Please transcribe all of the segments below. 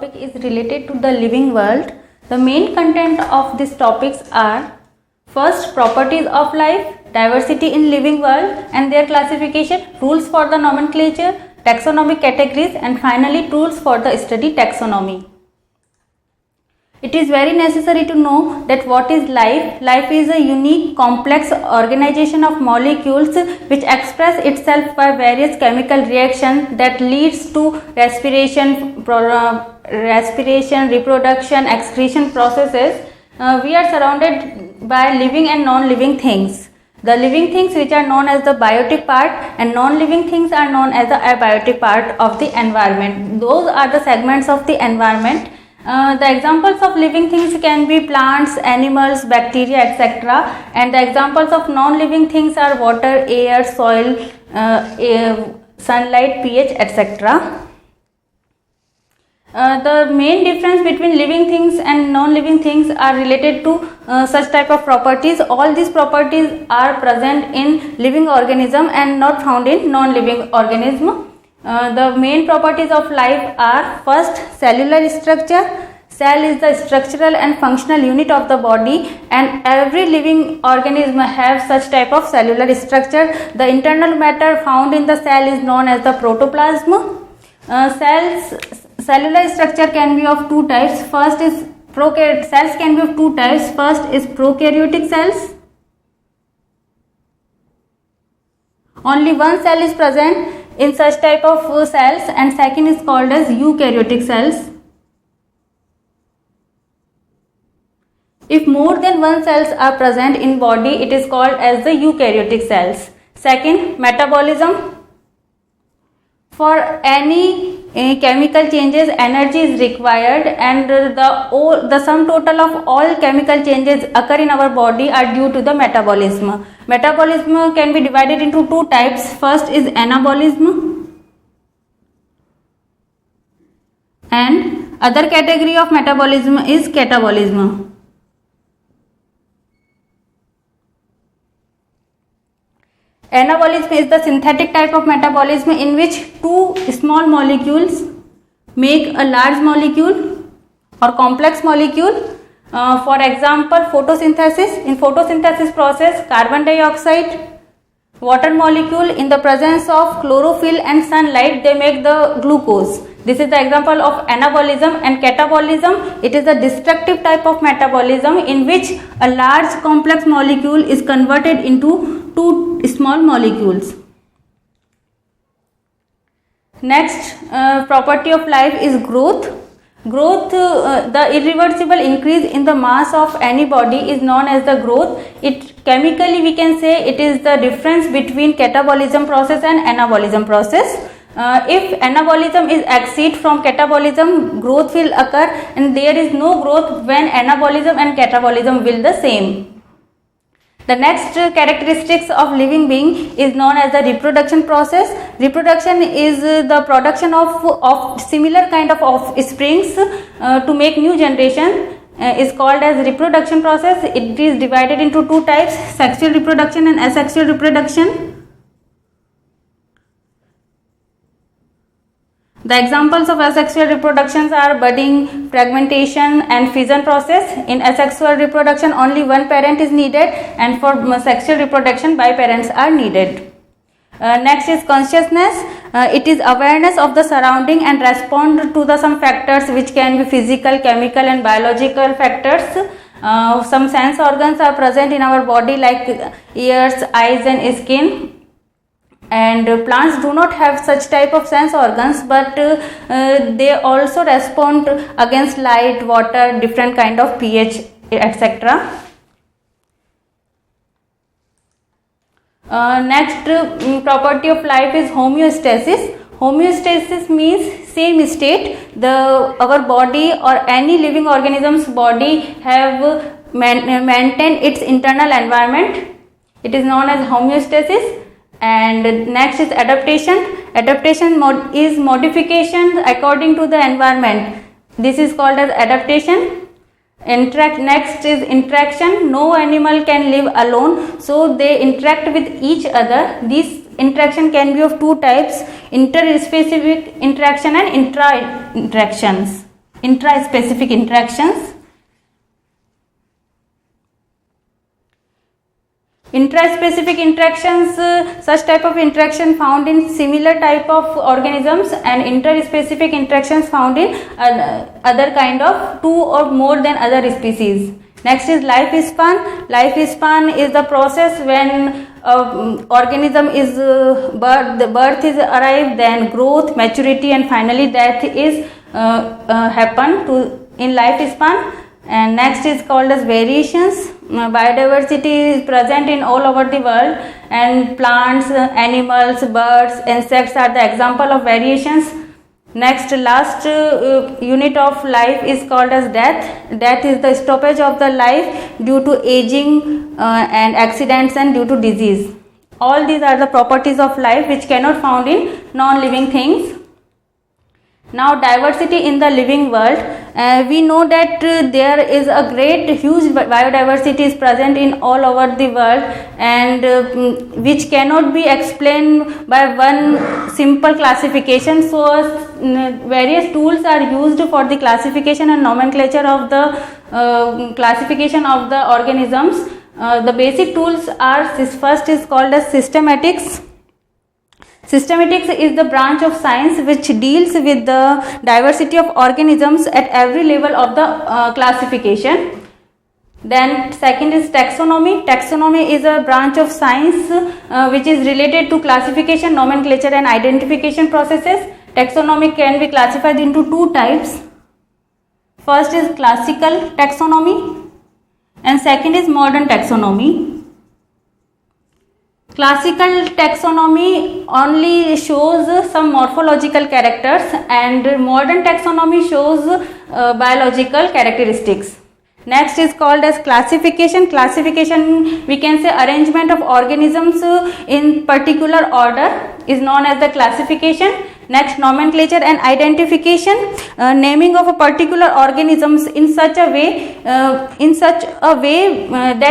topic is related to the living world. The main content of these topics are: first, properties of life, diversity in living world and their classification, rules for the nomenclature, taxonomic categories, and finally tools for the study taxonomy. It is very necessary to know that what is life. Life is a unique, complex organization of molecules which express itself by various chemical reactions that leads to respiration, reproduction, excretion processes. We are surrounded by living and non-living things. The living things which are known as the biotic part and non-living things are known as the abiotic part of the environment. Those are the segments of the environment. The examples of living things can be plants, animals, bacteria, etc. And the examples of non-living things are water, air, soil, sunlight, pH, etc. The main difference between living things and non-living things are related to such type of properties. All these properties are present in living organism and not found in non-living organism. The main properties of life are: first, cellular structure. Cell is the structural and functional unit of the body, and every living organism has such type of cellular structure. The internal matter found in the cell is known as the protoplasm. Cellular structure can be of two types. First is cells can be of two types. First is prokaryotic cells. Only one cell is present in such type of cells, and second is called as eukaryotic cells. If more than one cells are present in body, it is called as the eukaryotic cells. Second, metabolism. For any chemical changes, energy is required, and the sum total of all chemical changes occur in our body are due to the metabolism. Metabolism can be divided into two types. First is anabolism, and other category of metabolism is catabolism. Anabolism is the synthetic type of metabolism in which two small molecules make a large molecule or complex molecule. For example, photosynthesis. In photosynthesis process, carbon dioxide, water molecule in the presence of chlorophyll and sunlight, they make the glucose. This is the example of anabolism. And catabolism, it is a destructive type of metabolism in which a large complex molecule is converted into two small molecules. Next property of life is growth. Growth, the irreversible increase in the mass of any body is known as the growth. It chemically we can say it is the difference between catabolism process and anabolism process. If anabolism is exceed from catabolism, growth will occur, and there is no growth when anabolism and catabolism will the same. The next characteristics of living being is known as the reproduction process. Reproduction is the production of similar kind of offsprings to make new generation is called as reproduction process. It is divided into two types: sexual reproduction and asexual reproduction. The examples of asexual reproductions are budding, fragmentation, and fission process. In asexual reproduction, only one parent is needed, and for sexual reproduction, biparents are needed. Next is consciousness. It is awareness of the surrounding and respond to some factors which can be physical, chemical, and biological factors. Some sense organs are present in our body like ears, eyes, and skin. And plants do not have such type of sense organs, but they also respond against light, water, different kind of pH, etc. Next property of life is homeostasis. Homeostasis means same state. Our body or any living organism's body have maintained its internal environment. It is known as homeostasis. And next is adaptation. Adaptation is modification according to the environment. This is called as adaptation. Next is interaction. No animal can live alone, so they interact with each other. This interaction can be of two types: interspecific interaction and intra interactions. intraspecific interactions. Intraspecific interactions, such type of interaction found in similar type of organisms, and interspecific interactions found in other kind of two or more than other species. Next is lifespan. Lifespan is the process when organism is birth is arrived, then growth, maturity, and finally death is happen to in lifespan. And next is called as variations. Biodiversity is present in all over the world, and plants, animals, birds, insects are the example of variations. Next, last unit of life is called as death. Death is the stoppage of the life due to aging and accidents and due to disease. All these are the properties of life which cannot found in non-living things. Now, diversity in the living world. We know that there is a great huge biodiversity is present in all over the world, and which cannot be explained by one simple classification. So various tools are used for the classification and nomenclature of the classification of the organisms. The basic tools are, first is called as systematics. Systematics is the branch of science which deals with the diversity of organisms at every level of the classification. Then second is taxonomy. Taxonomy is a branch of science which is related to classification, nomenclature, and identification processes. Taxonomy can be classified into two types. First is classical taxonomy and second is modern taxonomy. Classical taxonomy only shows some morphological characters, and modern taxonomy shows biological characteristics. Next is called as classification. Classification, we can say arrangement of organisms in particular order is known as the classification. Next, nomenclature and identification, naming of a particular organisms in such a way that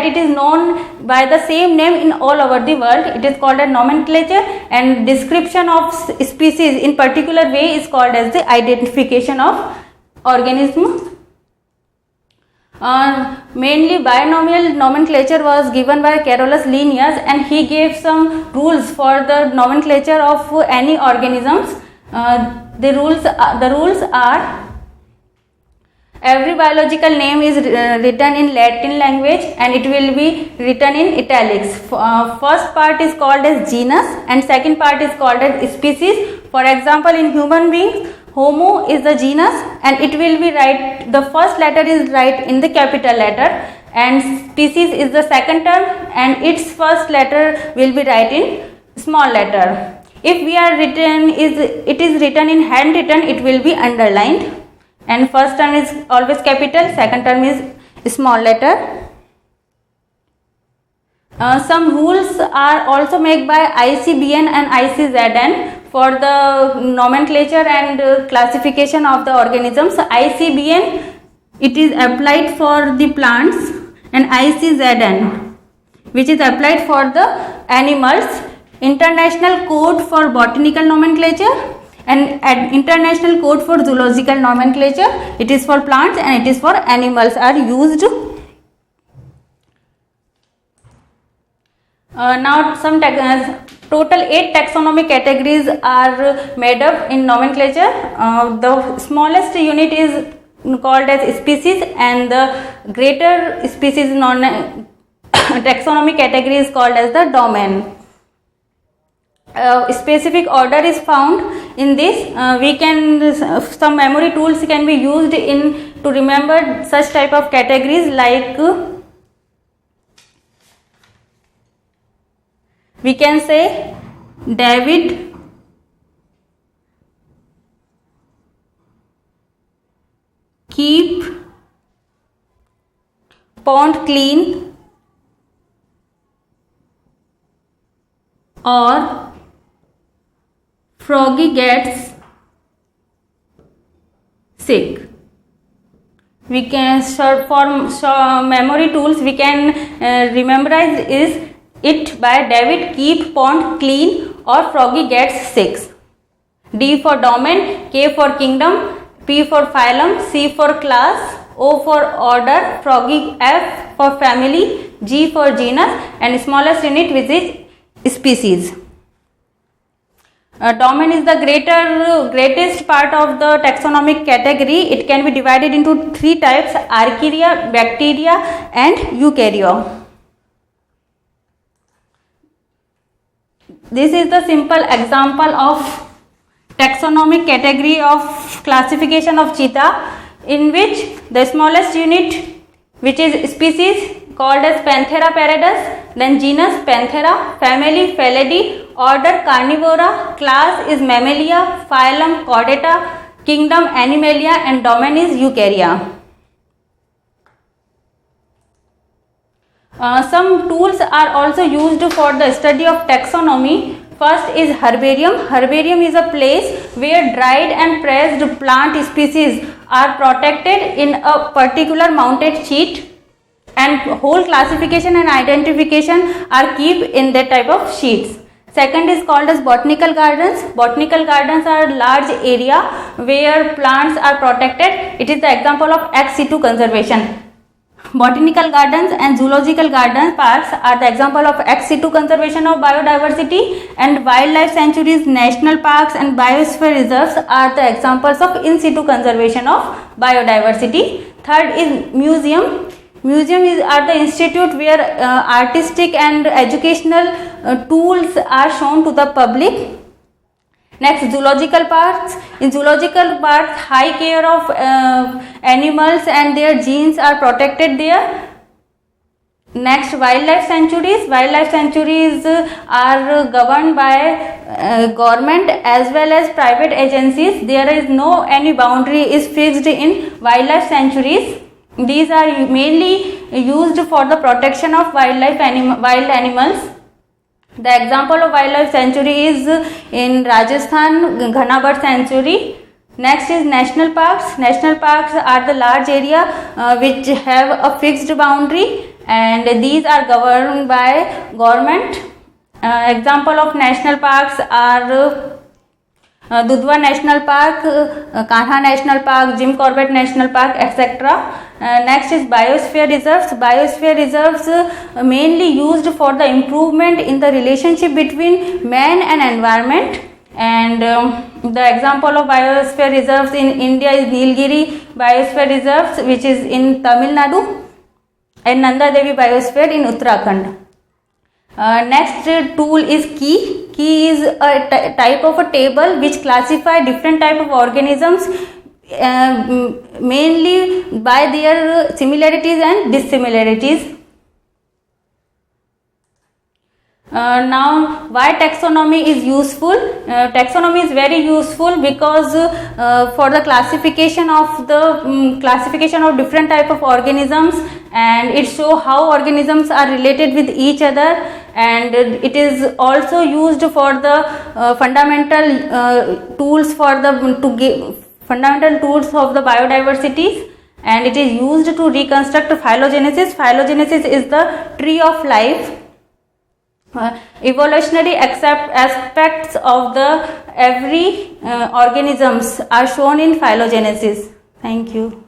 it is known by the same name in all over the world. It is called a nomenclature, and description of species in particular way is called as the identification of organism. Mainly binomial nomenclature was given by Carolus Linnaeus, and he gave some rules for the nomenclature of any organisms. The rules are every biological name is written in Latin language and it will be written in italics. First part is called as genus and second part is called as species. For example, in human beings, Homo is the genus and it will be the first letter is in the capital letter, and species is the second term and its first letter will be in small letter. If it is written in handwritten, it will be underlined, and first term is always capital, second term is small letter. Some rules are also made by ICBN and ICZN for the nomenclature and classification of the organisms. ICBN, it is applied for the plants, and ICZN, which is applied for the animals. International Code for Botanical Nomenclature and International Code for Zoological Nomenclature, it is for plants and it is for animals are used. Now some total 8 taxonomic categories are made up in nomenclature. The smallest unit is called as species, and the greater species taxonomic category is called as the domain. Specific order is found in this. Some memory tools can be used to remember such type of categories, like we can say David keep pond clean, or Froggy gets sick. We can for memory tools we can memorize is it by David keep pond clean or Froggy gets sick. D for domain, K for kingdom, P for phylum, C for class, O for order, froggy F for family, G for genus, and smallest unit which is species. Domain is the greatest part of the taxonomic category. It can be divided into three types: archaea, bacteria, and eukarya. This is the simple example of taxonomic category of classification of cheetah, in which the smallest unit, which is species, called as Panthera paradus, then genus Panthera, family Felidae, order Carnivora, class is Mammalia, phylum Chordata, kingdom Animalia, and domain is Eukarya. Some tools are also used for the study of taxonomy. First is herbarium. Herbarium is a place where dried and pressed plant species are protected in a particular mounted sheet, and whole classification and identification are kept in that type of sheets. Second is called as botanical gardens. Botanical gardens are large area where plants are protected. It is the example of ex situ conservation. Botanical gardens and zoological garden parks are the example of ex situ conservation of biodiversity, and wildlife sanctuaries, national parks, and biosphere reserves are the examples of in situ conservation of biodiversity. Third is museum. Museum are the institute where artistic and educational tools are shown to the public. Next, zoological parks. In zoological parks, high care of animals and their genes are protected there. Next, wildlife sanctuaries. Wildlife sanctuaries are governed by government as well as private agencies. There is no any boundary is fixed in wildlife sanctuaries. These are mainly used for the protection of wild animals. The example of wildlife sanctuary is in Rajasthan, Ghana Bird Sanctuary. Next is national parks. National parks are the large area which have a fixed boundary, and these are governed by government. Example of national parks are Dudhwa National Park, Kanha National Park, Jim Corbett National Park, etc. Next is biosphere reserves. Biosphere reserves mainly used for the improvement in the relationship between man and environment. And the example of biosphere reserves in India is Nilgiri Biosphere Reserves, which is in Tamil Nadu, and Nanda Devi Biosphere in Uttarakhand. Next tool is key. Key is a type of a table which classify different type of organisms mainly by their similarities and dissimilarities. Now, why taxonomy is useful? Taxonomy is very useful because for the classification of different type of organisms, and it show how organisms are related with each other, and it is also used for the fundamental tools fundamental tools of the biodiversity, and it is used to reconstruct phylogenesis. Phylogenesis is the tree of life. Evolutionary aspects of the every organisms are shown in phylogenesis. Thank you.